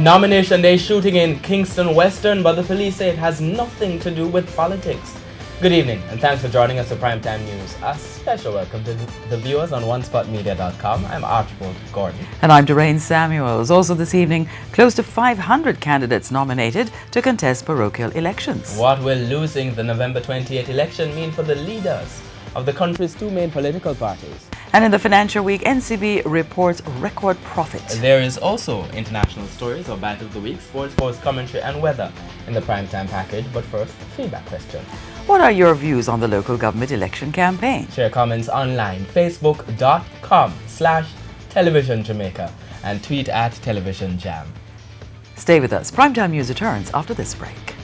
Nomination day shooting in Kingston Western, but the police say it has nothing to do with politics. Good evening, and thanks for joining us for Primetime News. A special welcome to the viewers on onespotmedia.com. I'm Archibald Gordon. And I'm Doreen Samuels. Also this evening, close to 500 candidates nominated to contest parochial elections. What will losing the November 28 election mean for the leaders of the country's two main political parties? And in the financial week, NCB reports record profit. There is also international stories or Bite of the Week, sports commentary and weather in the Primetime package. But first, feedback question. What are your views on the local government election campaign? Share comments online, facebook.com/Television Jamaica and tweet at Television Jam. Stay with us. Primetime News returns after this break.